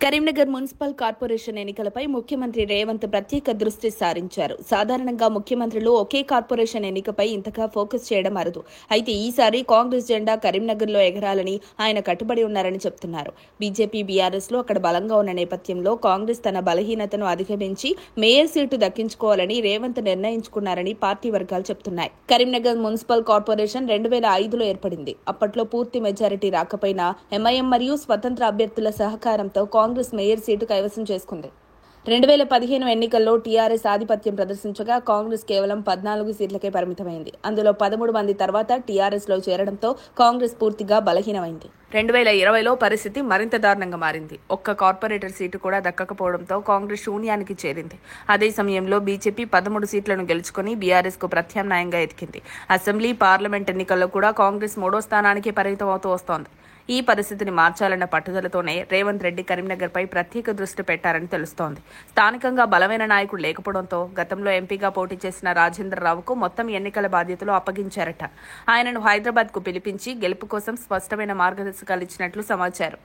Karimnagar municipal corporation ఎన్నికలపై ముఖ్యమంత్రి రేవంత్ ప్రత్యేక దృష్టి సారించారు. సాధారణంగా ముఖ్యమంత్రులు ఒకే కార్పొరేషన్ ఎన్నికపై ఇంతగా ఫోకస్ చేయడం అరుదు. అయితే ఈసారి కాంగ్రెస్ జెండా కరీంనగర్లో ఎగరాలని ఆయన కట్టుబడి ఉన్నారని చెప్తున్నారు. బీజేపీ, బీఆర్ఎస్లు అక్కడ బలంగా ఉన్న నేపథ్యంలో కాంగ్రెస్ తన బలహీనతను అధిగమించి మేయర్ సీటు దక్కించుకోవాలని రేవంత్ నిర్ణయించుకున్నారని పార్టీ వర్గాలు చెప్తున్నాయి. కరీంనగర్ మున్సిపల్ కార్పొరేషన్ 2005లో ఏర్పడింది. అప్పట్లో పూర్తి మెజారిటీ రాకపోయినా ఎంఐఎం మరియు స్వతంత్ర అభ్యర్థుల సహకారంతో కాంగ్రెస్ మేయర్ సీటు కైవసం చేసుకుంది. 2015 ఎన్నికల్లో టీఆర్ఎస్ ఆధిపత్యం ప్రదర్శించగా కాంగ్రెస్ కేవలం 14 సీట్లకే పరిమితమైంది. అందులో 13 మంది తర్వాత టీఆర్ఎస్ లో చేరడంతో కాంగ్రెస్ పూర్తిగా బలహీనమైంది. 2020లో పరిస్థితి మరింత దారుణంగా మారింది. ఒక్క కార్పొరేటర్ సీటు కూడా దక్కకపోవడంతో కాంగ్రెస్ శూన్యానికి చేరింది. అదే సమయంలో బీజేపీ 13 సీట్లను గెలుచుకుని బీఆర్ఎస్ కు ప్రత్యామ్నాయంగా ఎదిగింది. అసెంబ్లీ, పార్లమెంట్ ఎన్నికల్లో కూడా కాంగ్రెస్ 3వ స్థానానికి పరిమితమవుతూ వస్తోంది. ఈ పరిస్థితిని మార్చాలన్న పట్టుదలతోనే రేవంత్ రెడ్డి కరీంనగర్పై ప్రత్యేక దృష్టి పెట్టారని తెలుస్తోంది. స్థానికంగా బలమైన నాయకుడు లేకపోవడంతో గతంలో ఎంపీగా పోటీ చేసిన రాజేంద్రరావుకు మొత్తం ఎన్నికల బాధ్యతలు అప్పగించారట. ఆయనను హైదరాబాద్ కు పిలిపించి గెలుపు కోసం స్పష్టమైన మార్గదర్శకాలు ఇచ్చినట్లు సమాచారం.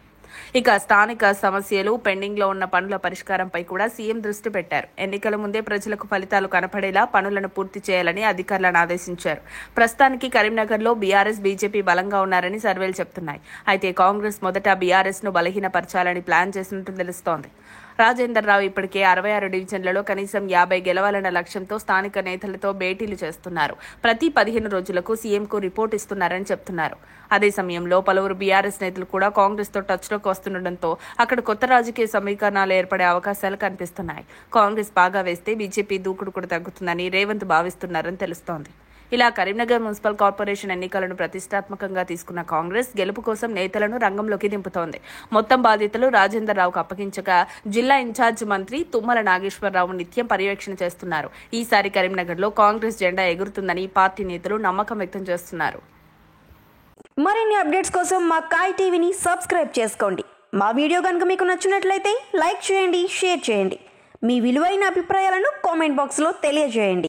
ఇక స్థానిక సమస్యలు, పెండింగ్ లో ఉన్న పనుల పరిష్కారంపై కూడా సీఎం దృష్టి పెట్టారు. ఎన్నికల ముందే ప్రజలకు ఫలితాలు కనపడేలా పనులను పూర్తి చేయాలని అధికారులను ఆదేశించారు. ప్రస్తుతానికి కరీంనగర్లో బీఆర్ఎస్, బీజేపీ బలంగా ఉన్నారని సర్వేలు చెప్తున్నాయి. అయితే కాంగ్రెస్ మొదట బీఆర్ఎస్ ను బలహీనపరచాలని ప్లాన్ చేసినట్టు తెలుస్తోంది. రాజేందర్రావు ఇప్పటికే 66 డివిజన్లలో కనీసం 50 గెలవాలన్న లక్ష్యంతో స్థానిక నేతలతో భేటీలు చేస్తున్నారు. ప్రతి 15 రోజులకు సీఎంకు రిపోర్ట్ ఇస్తున్నారని చెప్తున్నారు. అదే సమయంలో పలువురు బీఆర్ఎస్ నేతలు కూడా కాంగ్రెస్ తో టచ్ లోకి వస్తుండటంతో అక్కడ కొత్త రాజకీయ సమీకరణాలు ఏర్పడే అవకాశాలు కనిపిస్తున్నాయి. కాంగ్రెస్ బాగా వేస్తే బీజేపీ దూకుడు కూడా తగ్గుతుందని రేవంత్ భావిస్తున్నారని తెలుస్తోంది. ఇలా కరీంనగర్ మున్సిపల్ కార్పొరేషన్ ఎన్నికలను ప్రతిష్టాత్మకంగా తీసుకున్న కాంగ్రెస్ గెలుపు కోసం నేతలను రంగంలోకి దింపుతోంది. మొత్తం బాధ్యతలు రాజేందర్రావుకు అప్పగించగా జిల్లా ఇన్ఛార్జ్ మంత్రి తుమ్మల నాగేశ్వరరావు నిత్యం పర్యవేక్షణ చేస్తున్నారు. ఈసారి కరీంనగర్లో కాంగ్రెస్ జెండా ఎగురుతుందని పార్టీ నేతలు నమ్మకం వ్యక్తం చేస్తున్నారు. మరిన్ని అప్డేట్స్ కోసం మా కాయ్ టీవీని సబ్స్క్రైబ్ చేసుకోండి. మా వీడియో కనుక మీకు నచ్చినట్లయితే లైక్ చేయండి, షేర్ చేయండి. మీ విలువైన అభిప్రాయాలను కామెంట్ బాక్స్లో తెలియజేయండి.